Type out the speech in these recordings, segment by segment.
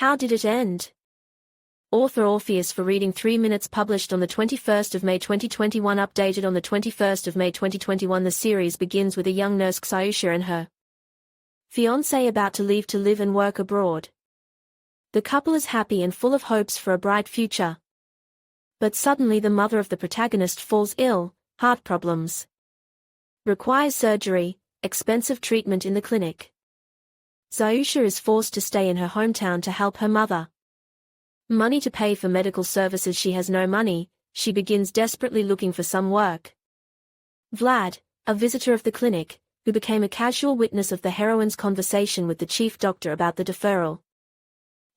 How did it end? Author Orpheus for Reading 3 Minutes published on the 21st of May 2021 updated on the 21st of May 2021. The series begins with a young nurse Xiaoxia and her fiancé about to leave to live and work abroad. The couple is happy and full of hopes for a bright future. But suddenly the mother of the protagonist falls ill, heart problems. Requires surgery, expensive treatment in the clinic. Xiaoxia is forced to stay in her hometown to help her mother. Money to pay for medical services. She has no money. She begins desperately looking for some work. Vlad, a visitor of the clinic, who became a casual witness of the heroine's conversation with the chief doctor about the deferral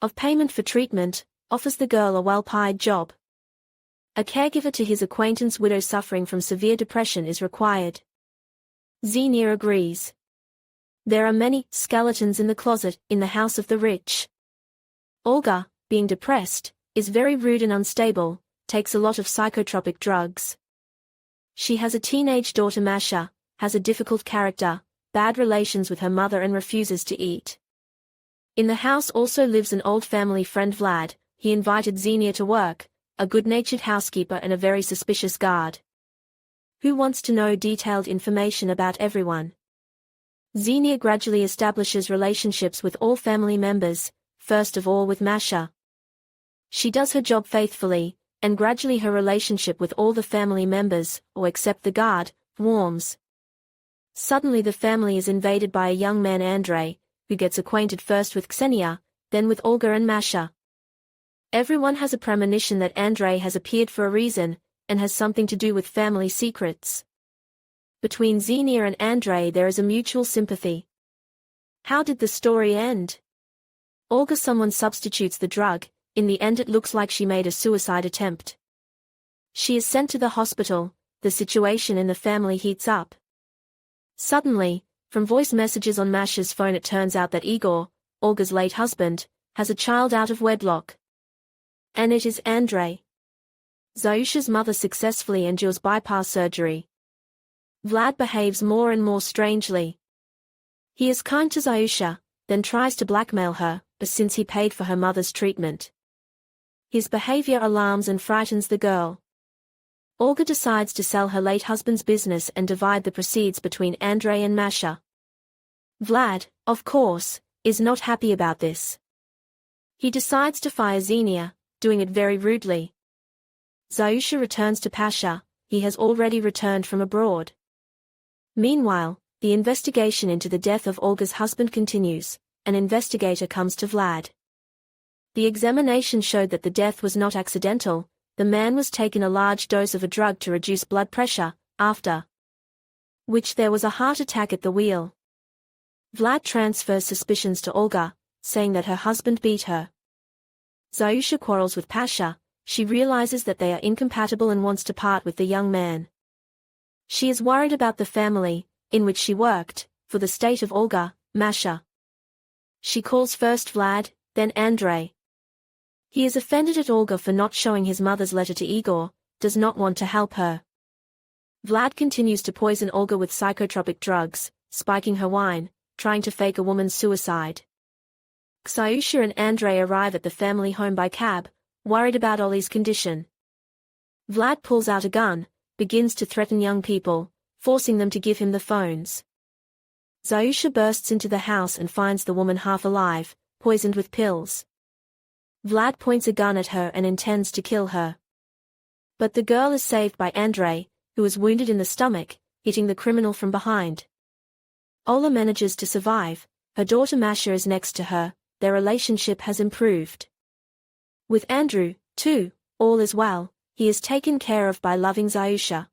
of payment for treatment, offers the girl a well-paid job. A caregiver to his acquaintance widow suffering from severe depression is required. Xenia agrees. There are many skeletons in the closet in the house of the rich. Olga, being depressed, is very rude and unstable, takes a lot of psychotropic drugs. She has a teenage daughter Masha, has a difficult character, bad relations with her mother and refuses to eat. In the house also lives an old family friend Vlad. He invited Xenia to work, a good-natured housekeeper and a very suspicious guard, who wants to know detailed information about everyone. Xenia gradually establishes relationships with all family members, first of all with Masha. She does her job faithfully, and gradually her relationship with all the family members, or except the guard, warms. Suddenly the family is invaded by a young man Andrei, who gets acquainted first with Ksenia, then with Olga and Masha. Everyone has a premonition that Andrei has appeared for a reason, and has something to do with family secrets. Between Xenia and Andrei there is a mutual sympathy. How did the story end? Olga someone substitutes the drug. In the end it looks like she made a suicide attempt. She is sent to the hospital. The situation in the family heats up. Suddenly, from voice messages on Masha's phone it turns out that Igor, Olga's late husband, has a child out of wedlock. And it is Andrei. Xiaoxia's mother successfully endures bypass surgery. Vlad behaves more and more strangely. He is kind to Xiaoxia, then tries to blackmail her, but since he paid for her mother's treatment. His behavior alarms and frightens the girl. Olga decides to sell her late husband's business and divide the proceeds between Andrei and Masha. Vlad, of course, is not happy about this. He decides to fire Xenia, doing it very rudely. Xiaoxia returns to Pasha. He has already returned from abroad. Meanwhile, the investigation into the death of Olga's husband continues. An investigator comes to Vlad. The examination showed that the death was not accidental. The man was taken a large dose of a drug to reduce blood pressure, after which there was a heart attack at the wheel. Vlad transfers suspicions to Olga, saying that her husband beat her. Xiaoxia quarrels with Pasha. She realizes that they are incompatible and wants to part with the young man. She is worried about the family, in which she worked, for the state of Olga, Masha. She calls first Vlad, then Andrei. He is offended at Olga for not showing his mother's letter to Igor, does not want to help her. Vlad continues to poison Olga with psychotropic drugs, spiking her wine, trying to fake a woman's suicide. Xiaoxia and Andrei arrive at the family home by cab, worried about Ollie's condition. Vlad pulls out a gun, begins to threaten young people, forcing them to give him the phones. Xiaoxia bursts into the house and finds the woman half alive, poisoned with pills. Vlad points a gun at her and intends to kill her. But the girl is saved by Andrei, who is wounded in the stomach, hitting the criminal from behind. Ola manages to survive. Her daughter Masha is next to her. Their relationship has improved. With Andrew, too, all is well. He is taken care of by loving Xiaoxia.